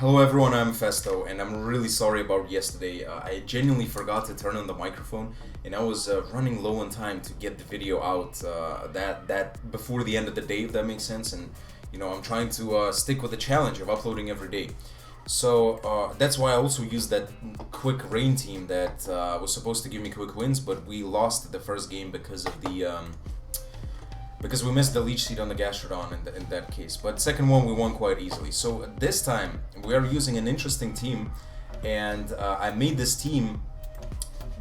Hello everyone, I'm Mefesto, and I'm really sorry about yesterday. I genuinely forgot to turn on the microphone, and I was running low on time to get the video out that before the end of the day, if that makes sense. And I'm trying to stick with the challenge of uploading every day. So that's why I also used that quick rain team that was supposed to give me quick wins, but we lost the first game because of because we missed the leech seed on the Gastrodon in that case. But second one we won quite easily. So this time we are using an interesting team, and I made this team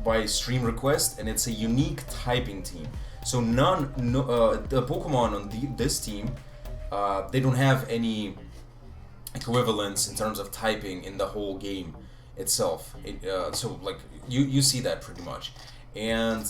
by stream request, and it's a unique typing team. So the Pokemon on this team, they don't have any equivalence in terms of typing in the whole game itself. So like you see that pretty much, and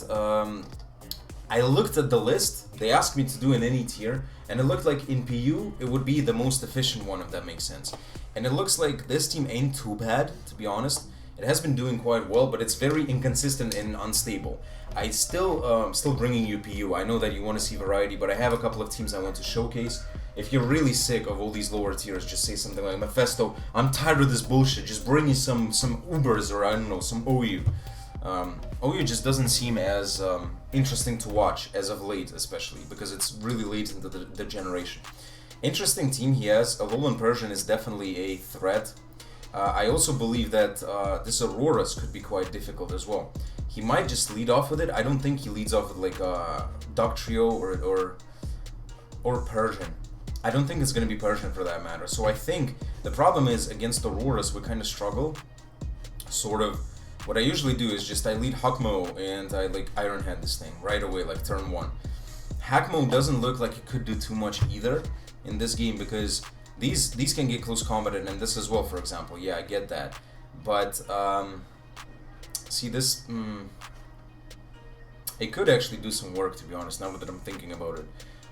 I looked at the list. They asked me to do in any tier, and it looked like in PU it would be the most efficient one, if that makes sense. And it looks like this team ain't too bad, to be honest. It has been doing quite well, but it's very inconsistent and unstable. I still bringing you PU. I know that you want to see variety, but I have a couple of teams I want to showcase. If you're really sick of all these lower tiers, just say something like, Mefesto, I'm tired of this bullshit. Just bring me some Ubers, or I don't know, some OU. OU just doesn't seem as interesting to watch as of late, especially because it's really late into the generation. Interesting team he has. Alolan Persian is definitely a threat. I also believe that this Auroras could be quite difficult as well. He might just lead off with it. I don't think he leads off with like Dugtrio or Persian. I don't think it's going to be Persian for that matter. So I think the problem is against Auroras we kind of struggle. Sort of. What I usually do is just I lead Hakmo and I like Iron Head this thing right away, like turn 1. Hakmo doesn't look like it could do too much either in this game because these can get close combat, and this as well, for example. Yeah, I get that. But see this, it could actually do some work, to be honest, now that I'm thinking about it.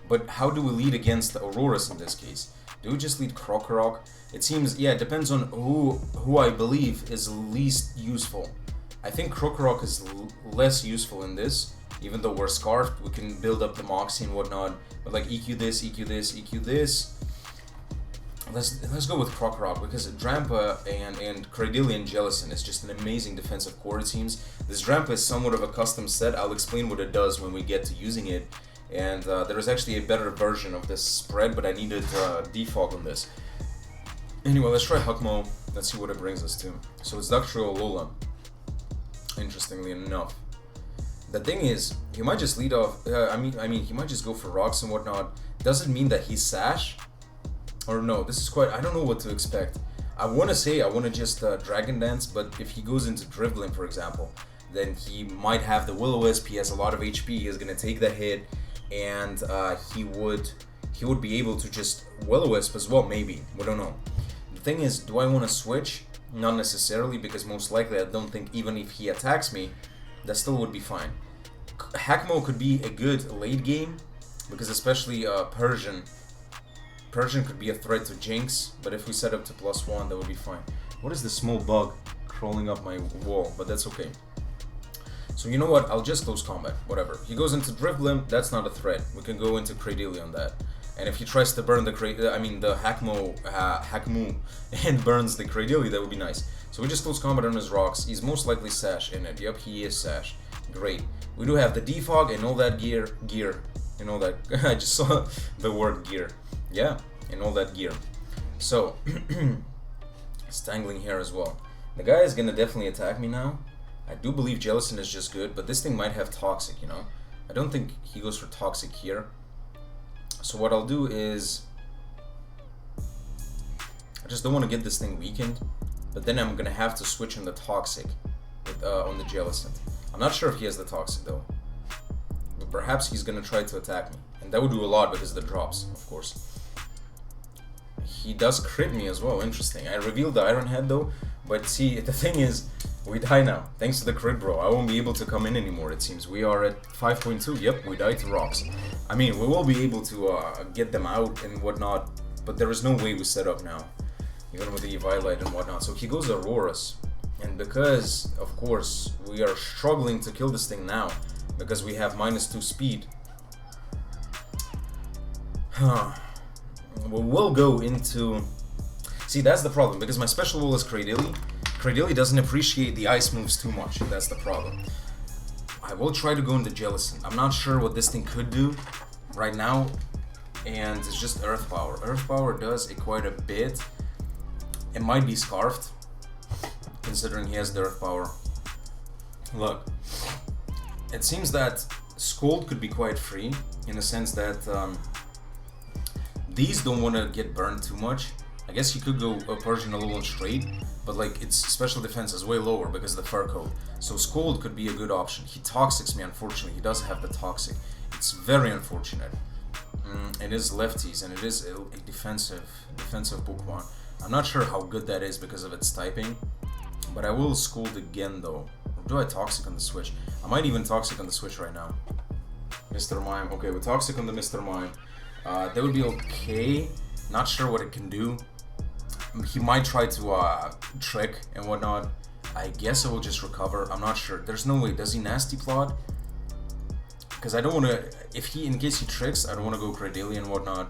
But how do we lead against the Auroras in this case? Do we just lead Krokorok? It seems, yeah, it depends on who I believe is least useful. I think Krokorok is less useful in this, even though we're Scarfed, we can build up the Moxie and whatnot. But like EQ this, EQ this, EQ this. Let's go with Krokorok because Drampa and Cradily Jellicent is just an amazing defensive core, it seems. This Drampa is somewhat of a custom set. I'll explain what it does when we get to using it. And there is actually a better version of this spread, but I needed defog on this. Anyway, let's try Hakmo. Let's see what it brings us to. So it's Dugtrio Alola, interestingly enough. The thing is, he might just lead off. I mean, he might just go for rocks and whatnot. Doesn't mean that he's Sash, or no. This is quite. I don't know what to expect. I want to just Dragon Dance, but if he goes into Dribbling, for example, then he might have the Will-O-Wisp. He has a lot of HP. He is gonna take the hit. And he would be able to just Will-O-Wisp as well, maybe. We don't know. The thing is, do I want to switch? Not necessarily, because most likely I don't think even if he attacks me, that still would be fine. Hakmo could be a good late game, because especially Persian could be a threat to Jinx, but if we set up to +1, that would be fine. What is this small bug crawling up my wall? But that's okay. So you know what, I'll just close combat, whatever. He goes into Drifblim, that's not a threat. We can go into Cradily on that. And if he tries to burn the Hakmu and burns the Cradily, that would be nice. So we just close combat on his rocks. He's most likely Sash in it. Yep, he is Sash. Great. We do have the defog and all that gear, and all that. I just saw the word gear. Yeah, and all that gear. So, Stangling here as well. The guy is gonna definitely attack me now. I do believe Jellicent is just good, but this thing might have Toxic, you know? I don't think he goes for Toxic here. So what I'll do is... I just don't want to get this thing weakened, but then I'm going to have to switch on the Toxic on the Jellicent. I'm not sure if he has the Toxic though, but perhaps he's going to try to attack me. And that would do a lot because of the drops, of course. He does crit me as well, interesting. I revealed the Iron Head though, but see, the thing is, we die now, thanks to the crit bro. I won't be able to come in anymore, it seems. We are at 5.2, yep, we died to rocks. I mean, we will be able to get them out and whatnot, but there is no way we set up now, even with the Eviolite and whatnot. So he goes Auroras, and because, of course, we are struggling to kill this thing now, because we have -2 speed, we'll go into See, that's the problem, because my special wall is Cradilly. Cradilly doesn't appreciate the ice moves too much. That's the problem. I will try to go into Jellicent. I'm not sure what this thing could do right now, and it's just Earth Power. Earth Power does it quite a bit. It might be Scarfed, considering he has the Earth Power. Look, it seems that Scold could be quite free, in the sense that these don't want to get burned too much. I guess you could go Persian Alolan straight, but like its special defense is way lower because of the fur coat. So Scold could be a good option. He Toxics me, unfortunately. He does have the Toxic. It's very unfortunate. It is lefties, and it is a defensive Pokemon. I'm not sure how good that is because of its typing, but I will Scold again though. Or do I Toxic on the Switch? I might even Toxic on the Switch right now. Mr. Mime. Okay, with Toxic on the Mr. Mime. That would be okay. Not sure what it can do. He might try to trick and whatnot. I guess it will just recover. I'm not sure. There's no way. Does he Nasty Plot? Because I don't want to... in case he tricks, I don't want to go Cradilly and whatnot.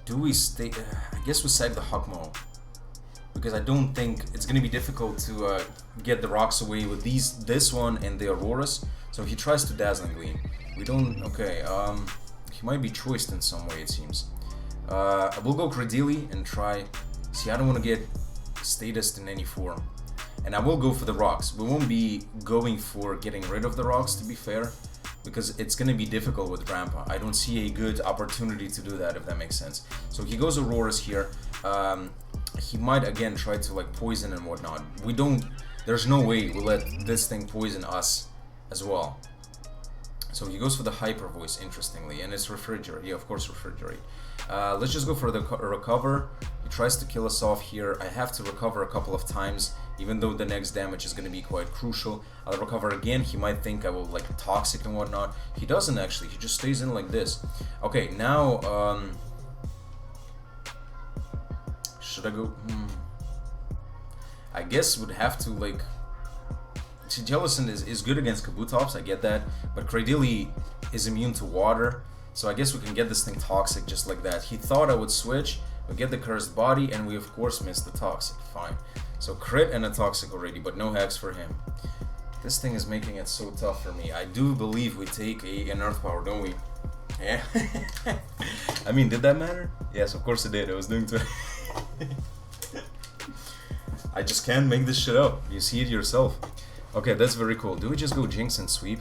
Do we stay... I guess we save the Huckmo. Because I don't think... It's going to be difficult to get the rocks away with this one and the Auroras. So he tries to Dazzling Gleam. We don't... Okay, he might be choiced in some way, it seems. I will go Cradilly and try... See, I don't want to get statused in any form. And I will go for the rocks. We won't be going for getting rid of the rocks, to be fair, because it's going to be difficult with Grandpa. I don't see a good opportunity to do that, if that makes sense. So he goes Auroras here. He might again try to like poison and whatnot. There's no way we'll let this thing poison us as well. So he goes for the Hyper Voice, interestingly, and it's Refrigerate. Yeah, of course, Refrigerate. Let's just go for the Recover. He tries to kill us off here. I have to recover a couple of times, even though the next damage is going to be quite crucial. I'll recover again. He might think I will like Toxic and whatnot. He doesn't actually. He just stays in like this. Okay, now should I go? I guess would have to like... See, Jellicent is good against Kabutops, I get that, but Cradilly is immune to water, so I guess we can get this thing Toxic just like that. He thought I would switch, we get the Cursed Body, and we of course missed the Toxic. Fine. So crit and a Toxic already, but no hacks for him. This thing is making it so tough for me. I do believe we take an Earth Power, don't we? Yeah. I mean, did that matter? Yes, of course it did. I was doing 20. I just can't make this shit up. You see it yourself. Okay, that's very cool. Do we just go Jinx and Sweep?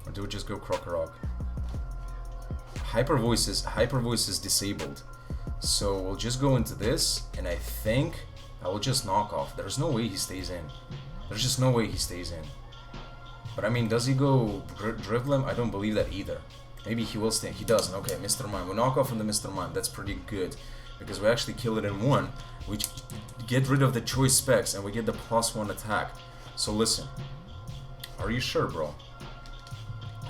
Or do we just go Krokorok? Hyper Voice is disabled. So we'll just go into this, and I think I will just knock off. There's no way he stays in. There's just no way he stays in. But I mean, does he go Dribblem? I don't believe that either. Maybe he will stay. He doesn't. Okay, Mr. Mime. We knock off on the Mr. Mime. That's pretty good. Because we actually kill it in one. We get rid of the choice specs and we get the +1 attack. So listen. Are you sure, bro?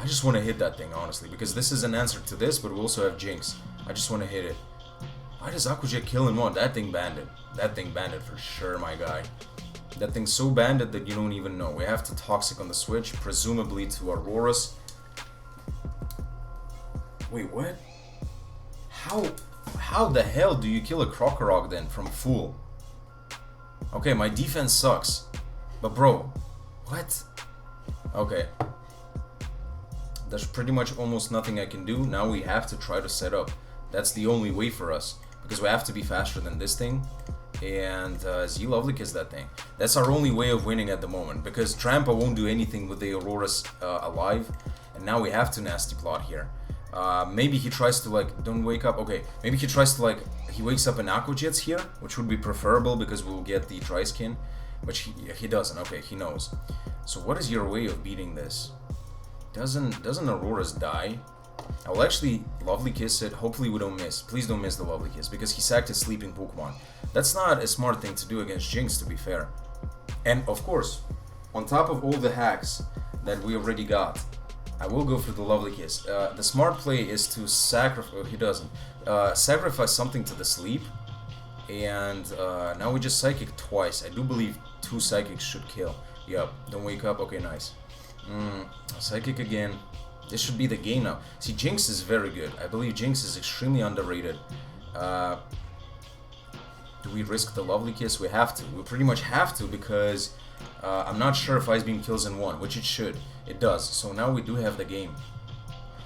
I just want to hit that thing, honestly. Because this is an answer to this, but we also have Jinx. I just want to hit it. Why does Aquajet kill in one? That thing banded. That thing banded for sure, my guy. That thing's so banded that you don't even know. We have to Toxic on the Switch, presumably to Auroras. Wait, what? How the hell do you kill a Krokorok then from full? Okay, my defense sucks. But bro, what? Okay. There's pretty much almost nothing I can do. Now we have to try to set up. That's the only way for us. Because we have to be faster than this thing. And Z Lovely Kiss that thing. That's our only way of winning at the moment. Because Trampa won't do anything with the Auroras alive. And now we have to Nasty Plot here. Maybe he tries to like, don't wake up, okay, maybe he tries to like, he wakes up in Aqua Jets here, which would be preferable because we'll get the Dry Skin, but he doesn't, okay, he knows. So what is your way of beating this? Doesn't Auroras die? I will actually Lovely Kiss it, hopefully we don't miss, please don't miss the Lovely Kiss, because he sacked his sleeping Pokemon. That's not a smart thing to do against Jinx, to be fair. And of course, on top of all the hacks that we already got, I will go for the Lovely Kiss. The smart play is to sacrifice... Oh, he doesn't. Sacrifice something to the sleep. And now we just Psychic twice. I do believe 2 Psychics should kill. Yep, don't wake up. Okay, nice. Psychic again. This should be the game now. See, Jinx is very good. I believe Jinx is extremely underrated. Do we risk the Lovely Kiss? We have to. We pretty much have to because I'm not sure if Ice Beam kills in one, which it should. It does. So now we do have the game.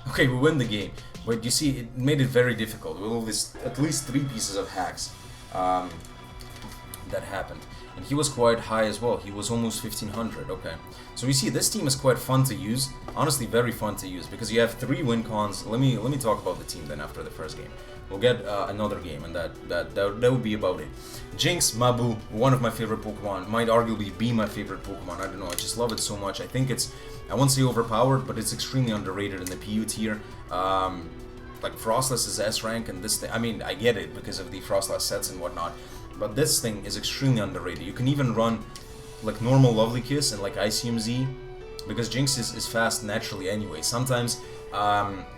Okay, we win the game. But you see, it made it very difficult with all this, at least 3 pieces of hacks that happened. And he was quite high as well. He was almost 1500. Okay. So you see, this team is quite fun to use. Honestly, very fun to use because you have 3 win cons. Let me talk about the team then after the first game. We'll get another game, and that would be about it. Jinx, Mabu, one of my favorite Pokemon, might arguably be my favorite Pokemon. I don't know, I just love it so much. I think it's, I won't say overpowered, but it's extremely underrated in the PU tier. Like Frostless is S rank, and this thing, I mean, I get it because of the Frostless sets and whatnot, but this thing is extremely underrated. You can even run like normal Lovely Kiss and like ICMZ, because Jinx is fast naturally anyway. Sometimes,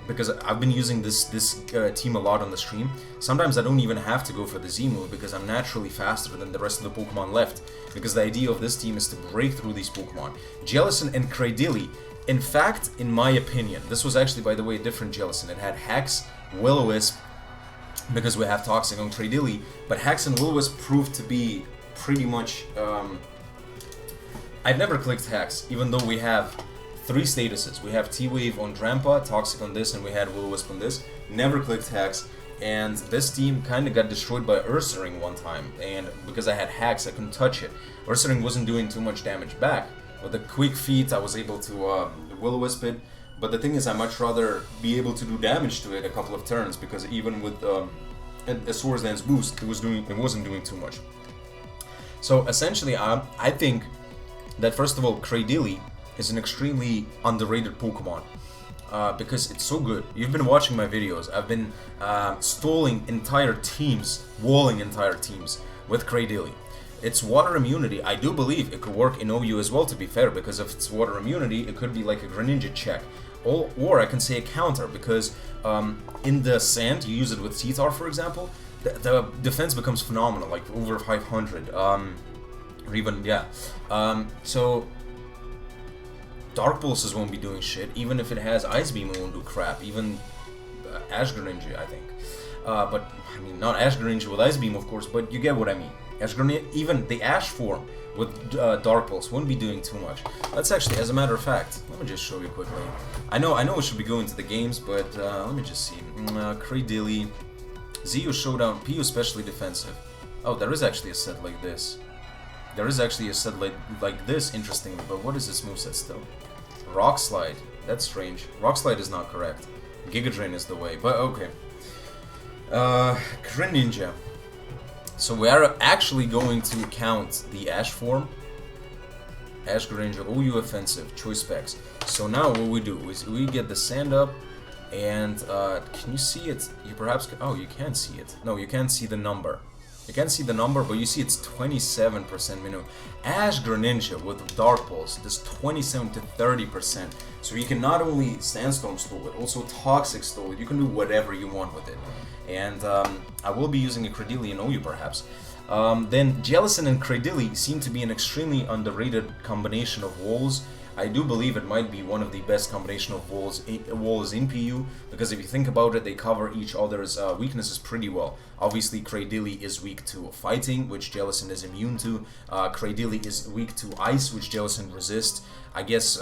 because I've been using this team a lot on the stream, sometimes I don't even have to go for the Z move because I'm naturally faster than the rest of the Pokemon left, because the idea of this team is to break through these Pokemon. Jellicent and Cradily, in fact, in my opinion, this was actually, by the way, a different Jellicent. It had Hex, Will-O-Wisp, because we have Toxic on Cradily, but Hex and Will-O-Wisp proved to be pretty much... I've never clicked Hex, even though we have 3 statuses. We have T-Wave on Drampa, Toxic on this, and we had Will-O-Wisp on this. Never clicked Hex, and this team kind of got destroyed by Ursaring one time, and because I had Hex, I couldn't touch it. Ursaring wasn't doing too much damage back. With the quick feet, I was able to Will-O-Wisp it, but the thing is, I much rather be able to do damage to it a couple of turns, because even with a Swords Dance boost, it wasn't doing too much. So essentially, I think that first of all, Cradily is an extremely underrated Pokemon because it's so good. You've been watching my videos. I've been stalling entire teams, walling entire teams with Cradily. Its water immunity, I do believe it could work in OU as well, to be fair, because of its water immunity, it could be like a Greninja check. Or I can say a counter, because in the sand, you use it with T-Tar, for example, the defense becomes phenomenal, like over 500. Or even, yeah. So, Dark Pulses won't be doing shit, even if it has Ice Beam, it won't do crap. Even Ash Greninja, I think. But, I mean, not Ash Greninja with Ice Beam, of course, but you get what I mean. Ash Greninja, even the Ash form with Dark Pulse won't be doing too much. That's actually, as a matter of fact, let me just show you quickly. I know we should be going to the games, but let me just see. Cradily, ZU Showdown, PU Specially Defensive. Oh, there is actually a set like this. There is actually a set like this, interestingly, but what is this moveset still? Rock Slide, that's strange. Rock Slide is not correct. Giga Drain is the way, but okay. Greninja. So we are actually going to count the Ash form. Ash Greninja, OU Offensive, Choice Specs. So now what we do is we get the sand up, and can you see it? You perhaps can, oh, you can see it. No, you can't see the number. You can't see the number, but you see it's 27% minimum. Ash Greninja with Dark Pulse does 27 to 30%. So you can not only Sandstorm stall it, also Toxic stall it. You can do whatever you want with it. And I will be using a Cradily in OU perhaps. Then Jellicent and Cradily seem to be an extremely underrated combination of walls. I do believe it might be one of the best combination of walls in PU, because if you think about it, they cover each other's weaknesses pretty well. Obviously, Cradily is weak to fighting, which Jellicent is immune to. Cradily is weak to ice, which Jellicent resists. I guess,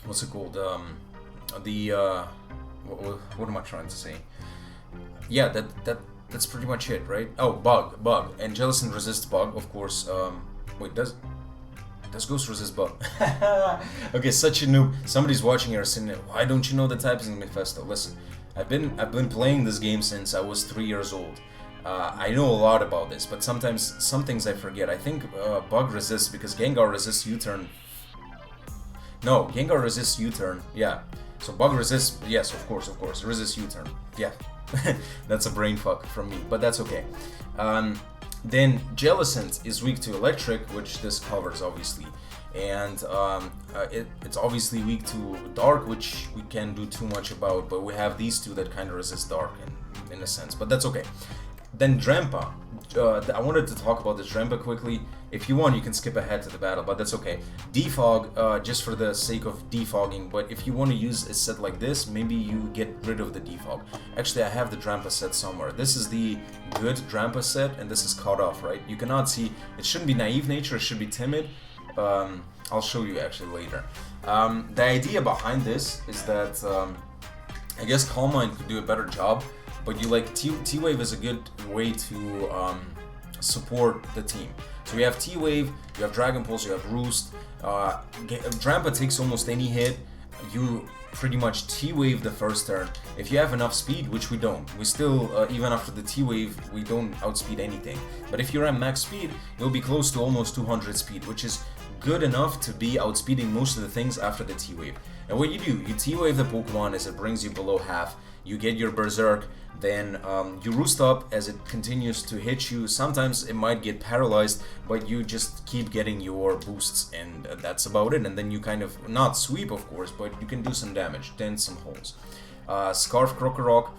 what's it called? What am I trying to say? Yeah, that's pretty much it, right? Oh, Bug, and Jellicent resists Bug, of course. Wait, does Ghost resist Bug? Okay, such a noob. Somebody's watching here saying, why don't you know the types in Mefesto? Listen, I've been playing this game since I was 3 years old. I know a lot about this, but sometimes some things I forget. I think Bug resists because Gengar resists U-turn. No, Gengar resists U-turn. Yeah. So Bug resists. Yes, of course, resists U-turn. Yeah. That's a brain fuck from me, but that's okay. Then Jellicent is weak to Electric, which this covers obviously, and it's obviously weak to Dark, which we can't do too much about, but we have these two that kind of resist Dark in a sense, but that's okay. Then Drampa. I wanted to talk about the Drampa quickly. If you want, you can skip ahead to the battle, but that's okay. Defog, just for the sake of defogging, but if you want to use a set like this, maybe you get rid of the defog. Actually, I have the Drampa set somewhere. This is the good Drampa set, and this is cut off, right? You cannot see, it shouldn't be naive nature, it should be timid. I'll show you actually later. The idea behind this is that, I guess Calm Mind could do a better job, but you like T-Wave is a good way to support the team. So you have T-Wave, you have Dragon Pulse, you have Roost. Drampa takes almost any hit. You pretty much T-Wave the first turn. If you have enough speed, which we don't, we still, even after the T-Wave, we don't outspeed anything. But if you're at max speed, you'll be close to almost 200 speed, which is good enough to be outspeeding most of the things after the T-Wave. And what you do, you T-Wave the Pokemon as it brings you below half. You get your Berserk, then you Roost up as it continues to hit you. Sometimes it might get paralyzed, but you just keep getting your boosts, and that's about it. And then you kind of, not sweep of course, but you can do some damage, dent some holes. Scarf Krokorok,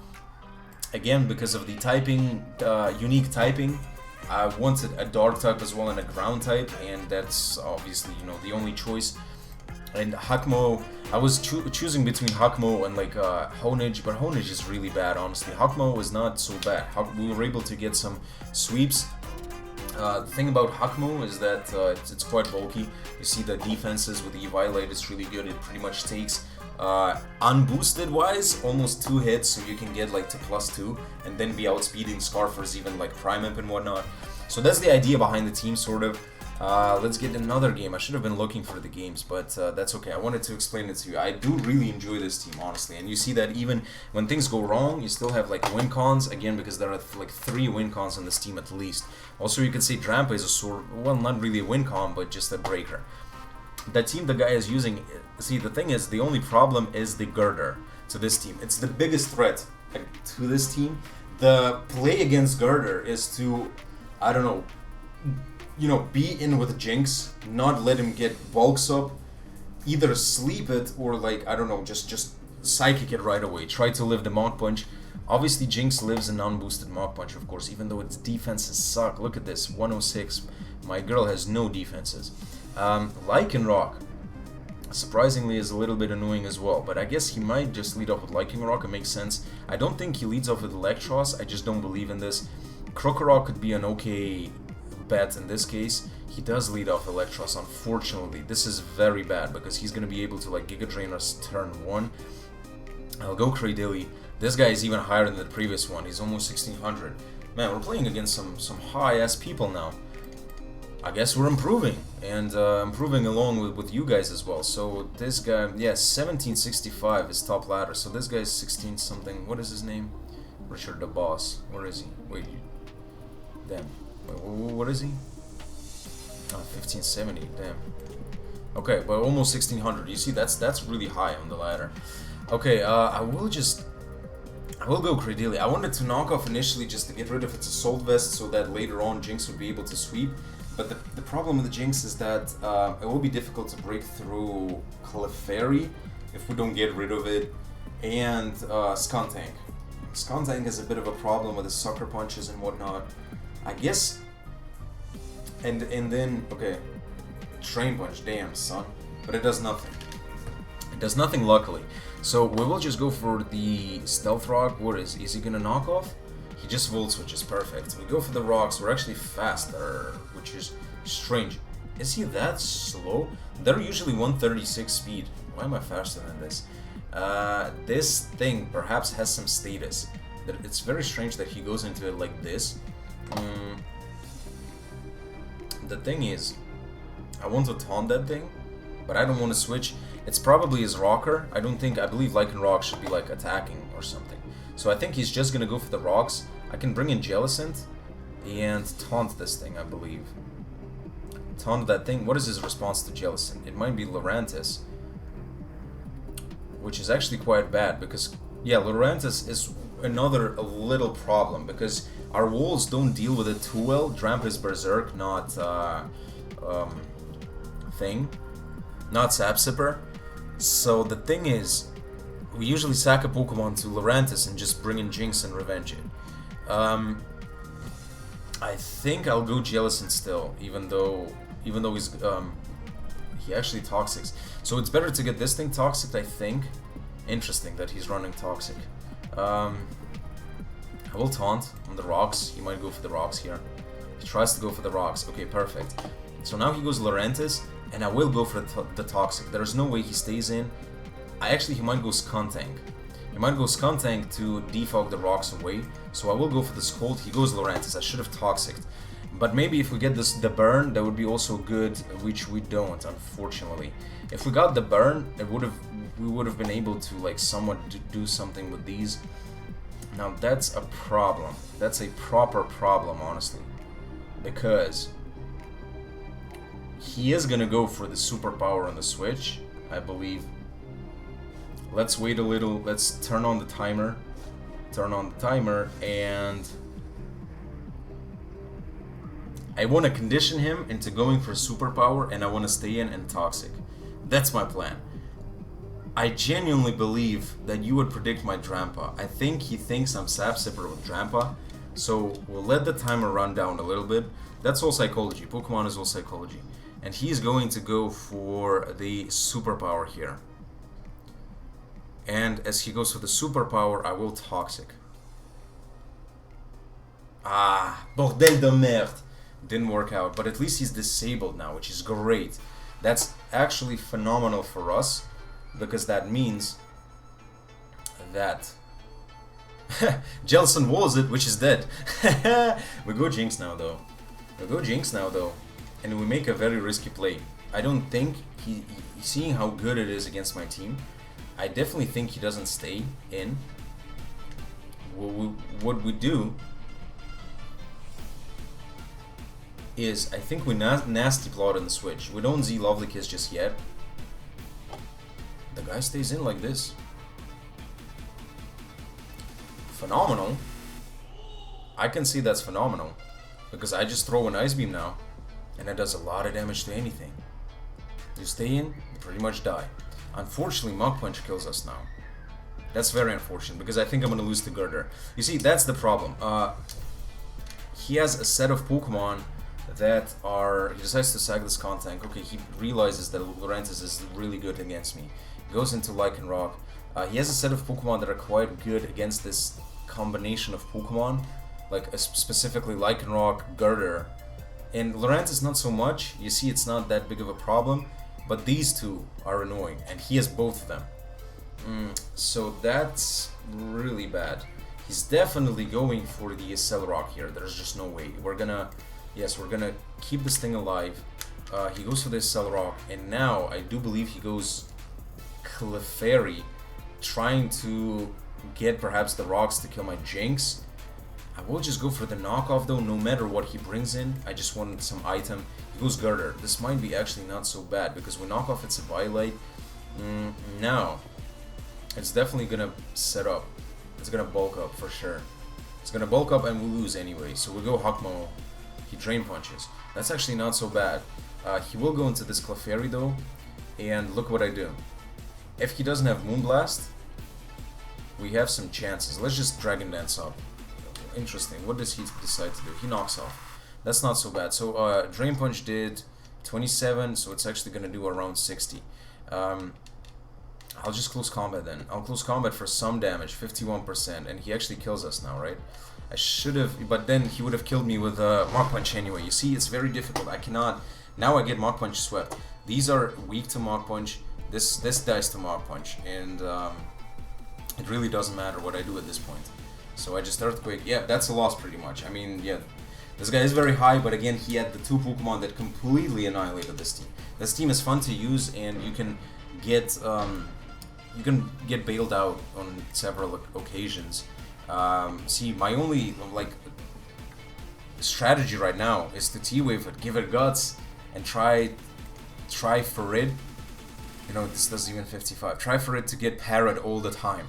again because of the typing, unique typing, I wanted a dark type as well and a ground type, and that's obviously, you know, the only choice. And Hakmo, I was choosing between Hakmo and like Honage, but Honage is really bad, honestly. Hakmo is not so bad. We were able to get some sweeps. The thing about Hakmo is that it's quite bulky. You see the defenses with the Eviolite is really good. It pretty much takes, unboosted wise, almost 2 hits, so you can get like to +2 and then be outspeeding Scarfers, even like Prime Imp and whatnot. So that's the idea behind the team, sort of. Let's get another game. I should have been looking for the games, but that's okay. I wanted to explain it to you. I do really enjoy this team, honestly, and you see that even when things go wrong, you still have like win cons, again, because there are like 3 win cons on this team at least. Also, you could say Drampa is a sort, well, not really a win con, but just a breaker. That team the guy is using, see, the thing is, the only problem is the Girder to this team. It's the biggest threat to this team. The play against Girder is to, I don't know, you know, be in with Jinx, not let him get bulks up, either sleep it or like, I don't know, just psychic it right away. Try to live the Mach Punch. Obviously Jinx lives an unboosted Mach Punch, of course, even though its defenses suck. Look at this, 106. My girl has no defenses. Lycanroc, surprisingly, is a little bit annoying as well, but I guess he might just lead off with Lycanroc. It makes sense. I don't think he leads off with Electros. I just don't believe in this. Krokorok could be an okay bet in this case. He does lead off Electros, unfortunately. This is very bad because he's going to be able to like Giga Drain us turn 1. I'll go Cradilly. This guy is even higher than the previous one. He's almost 1600. Man, we're playing against some high-ass people now. I guess we're improving, and improving along with you guys as well. So this guy, yeah, 1765 is top ladder. So this guy's 16 something. What is his name? Richard the Boss. Where is he? Wait. Damn. Wait, what is he? Oh, 1570. Damn. Okay, but almost 1600. You see, that's really high on the ladder. Okay, I will go Cradilly. I wanted to knock off initially just to get rid of its Assault Vest so that later on Jinx would be able to sweep. But the problem with the Jinx is that it will be difficult to break through Clefairy if we don't get rid of it, and Skuntank. Skuntank is a bit of a problem with his Sucker Punches and whatnot. I guess, and then, okay, Train Punch, damn son, but it does nothing. It does nothing, luckily. So we will just go for the Stealth Rock. What is he gonna knock off? He just Volt Switches, perfect. We go for the rocks, we're actually faster, which is strange. Is he that slow? They're usually 136 speed. Why am I faster than this? This thing perhaps has some status. It's very strange that he goes into it like this. The thing is, I want to taunt that thing, but I don't want to switch. It's probably his rocker. I believe Lycanroc should be like attacking or something. So I think he's just gonna go for the rocks. I can bring in Jellicent and taunt this thing, I believe. Taunt that thing. What is his response to Jellicent? It might be Lurantis, which is actually quite bad because, yeah, Lurantis is another little problem because our walls don't deal with it too well. Drampa is Berserk, not not Sapsipper. So the thing is, we usually sack a Pokemon to Lurantis and just bring in Jinx and revenge it. I think I'll go Jellicent still, even though he's he actually Toxics. So it's better to get this thing Toxic, I think. Interesting that he's running Toxic. I will taunt on the rocks. He might go for the rocks here. He tries to go for the rocks. Okay, perfect. So now he goes Laurentis, and I will go for the Toxic. There's no way he stays in. He might go Skuntank. He might go Skuntank to defog the rocks away. So I will go for the Scold. He goes Laurentis. I should have Toxic. But maybe if we get the burn, that would be also good, which we don't, unfortunately. If we got the burn, we would have been able to like somewhat do something with these. Now that's a problem. That's a proper problem, honestly, because he is gonna go for the superpower on the switch, I believe. Let's wait a little. Let's turn on the timer. Turn on the timer, and I want to condition him into going for superpower, and I want to stay in and Toxic. That's my plan. I genuinely believe that you would predict my Drampa. I think he thinks I'm Sap Sipper with Drampa, so we'll let the timer run down a little bit. That's all psychology. Pokemon is all psychology. And he's going to go for the superpower here. And as he goes for the superpower, I will Toxic. Ah, bordel de merde. Didn't work out, but at least he's disabled now, which is great. That's actually phenomenal for us, because that means that Jellicent was it, which is dead. We go Jinx now though. And we make a very risky play. I don't think seeing how good it is against my team, I definitely think he doesn't stay in. What we do is, I think we nasty plot on the switch. We don't Z Lovely Kiss just yet. The guy stays in like this. Phenomenal. I can see that's phenomenal, because I just throw an Ice Beam now, and it does a lot of damage to anything. You stay in, you pretty much die. Unfortunately, Mach Punch kills us now. That's very unfortunate, because I think I'm gonna lose to Girder. You see, that's the problem. He has a set of Pokemon that are... He decides to sack this Skuntank. Okay, he realizes that Laurentis is really good against me. He goes into Lycanroc. He has a set of Pokemon that are quite good against this combination of Pokemon, like specifically Lycanroc, Girder. And Laurentis not so much. You see, it's not that big of a problem, but these two are annoying, and he has both of them. So that's really bad. He's definitely going for the Accelerock here. There's just no way. We're gonna keep this thing alive. He goes for the Accelerock, and now I do believe he goes Clefairy, trying to get perhaps the rocks to kill my Jinx. I will just go for the knockoff though, no matter what he brings in. I just want some item. He goes Girder. This might be actually not so bad, because we knock off its a Violet. Now, it's definitely gonna set up. It's gonna bulk up for sure. It's gonna bulk up and we lose anyway. So we go Hakmo. He Drain Punches. That's actually not so bad. He will go into this Clefairy though, and look what I do. If he doesn't have Moonblast, we have some chances. Let's just Dragon Dance up. Interesting. What does he decide to do? He knocks off. That's not so bad. So Drain Punch did 27, so it's actually gonna do around 60. I'll just close combat then. I'll close combat for some damage, 51%, and he actually kills us now, right? I should have, but then he would have killed me with Mach Punch anyway. You see, it's very difficult. I cannot. Now I get Mach Punch swept. These are weak to Mach Punch. This dies to Mach Punch, and it really doesn't matter what I do at this point. So I just Earthquake. Yeah, that's a loss pretty much. I mean, yeah, this guy is very high, but again, he had the two Pokemon that completely annihilated this team. This team is fun to use, and you can get bailed out on several occasions. See, my only strategy right now is to T-Wave it, give it guts, and try for it. You know, this does even 55. Try for it to get parried all the time.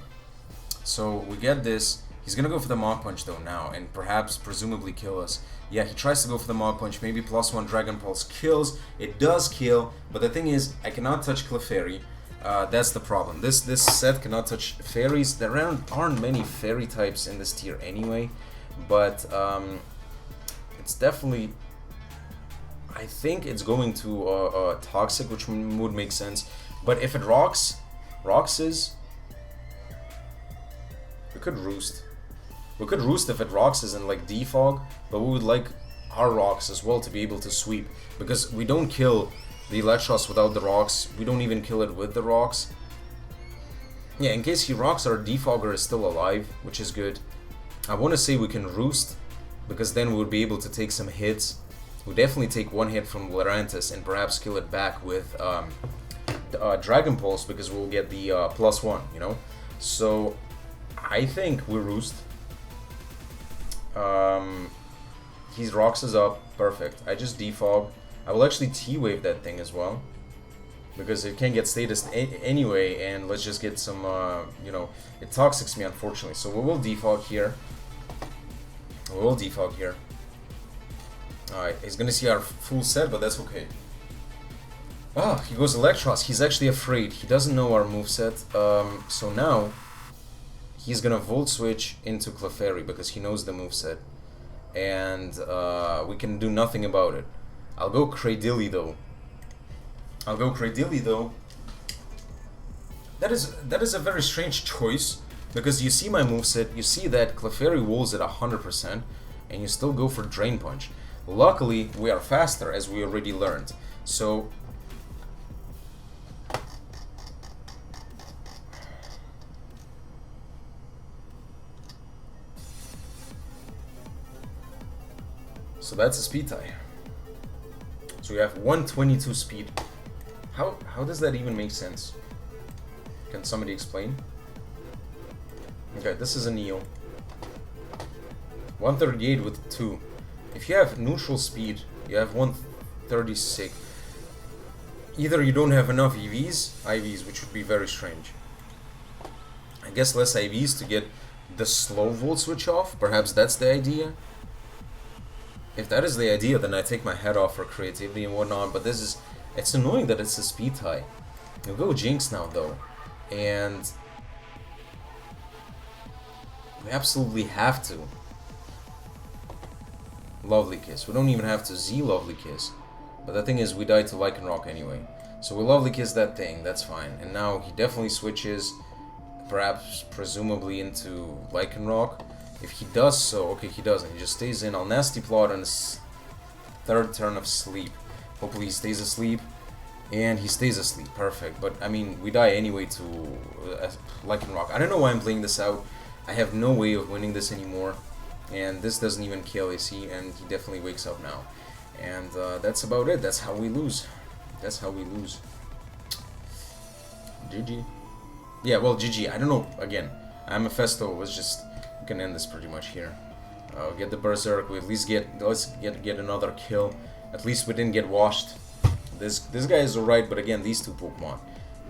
So we get this. He's gonna go for the Mach Punch though now, and perhaps, presumably, kill us. Yeah, he tries to go for the Mach Punch. Maybe +1 Dragon Pulse kills. It does kill, but the thing is, I cannot touch Clefairy. That's the problem. This set cannot touch fairies. There aren't many fairy types in this tier anyway, but it's definitely... I think it's going to Toxic, which would make sense. But if it rocks is... We could Roost. We could Roost if it rocks is and like defog, but we would like our rocks as well to be able to sweep. Because we don't kill the Electros without the rocks. We don't even kill it with the rocks. Yeah, in case he rocks, our defogger is still alive, which is good. I want to say we can Roost, because then we would be able to take some hits. We'll definitely take one hit from Lurantis and perhaps kill it back with Dragon Pulse, because we'll get the +1, you know? So, I think we Roost. He rocks us up, perfect. I just defog. I will actually T-Wave that thing as well, because it can get status anyway, and let's just get some, you know, it Toxics me unfortunately. So we will defog here. We will defog here. Alright, he's gonna see our full set, but that's okay. Ah, he goes Electros. He's actually afraid. He doesn't know our moveset. So now, he's gonna Volt Switch into Clefairy because he knows the moveset. And we can do nothing about it. I'll go Cradily though. That is a very strange choice, because you see my moveset, you see that Clefairy walls at 100%, and you still go for Drain Punch. Luckily, we are faster, as we already learned. So... So that's a speed tie. So we have 122 speed. How does that even make sense? Can somebody explain? Okay, this is a Neo. 138 with 2. If you have neutral speed, you have 136. Either you don't have enough IVs, which would be very strange. I guess less IVs to get the slow Volt Switch off. Perhaps that's the idea. If that is the idea, then I take my head off for creativity and whatnot, but this is... It's annoying that it's a speed tie. We'll go Jinx now, though. And... we absolutely have to. Lovely Kiss. We don't even have to Z Lovely Kiss. But the thing is, we died to Lycanroc anyway. So we Lovely Kiss that thing, that's fine. And now he definitely switches, perhaps, presumably, into Lycanroc. If he does so, okay, he doesn't. He just stays in. I'll Nasty Plot on his third turn of sleep. Hopefully he stays asleep. And he stays asleep. Perfect. But, I mean, we die anyway to Lycanroc. I don't know why I'm playing this out. I have no way of winning this anymore. And this doesn't even kill, you see. And he definitely wakes up now. And that's about it. That's how we lose. That's how we lose. GG. Yeah, well, GG. I don't know. Again, Mefesto was just... We can end this pretty much here. Get the Berserk. We at least let's get another kill. At least we didn't get washed. This guy is alright, but again, these two Pokemon.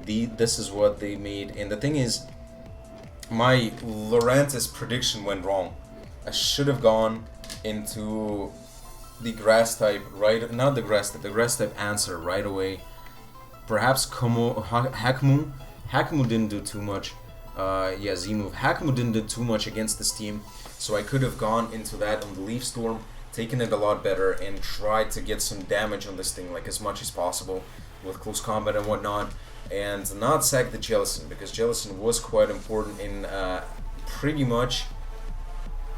This is what they made. And the thing is, my Lurantis prediction went wrong. I should have gone into the Grass type right, not the Grass type answer right away. Perhaps Hakmu. Hakmu didn't do too much. Yeah, Z-move. Hakmu didn't do too much against this team, so I could have gone into that on the Leaf Storm, taken it a lot better, and tried to get some damage on this thing, like as much as possible, with close combat and whatnot, and not sack the Jellicent, because Jellicent was quite important in pretty much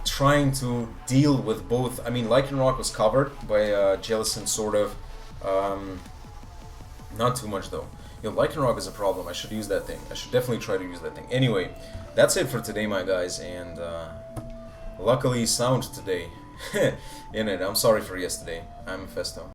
trying to deal with both. I mean, Lycanroc was covered by Jellicent, sort of. Not too much though. Yo, Lycanroc is a problem. I should use that thing. I should definitely try to use that thing. Anyway, that's it for today, my guys, and luckily sound today in it. I'm sorry for yesterday. I'm Mefesto.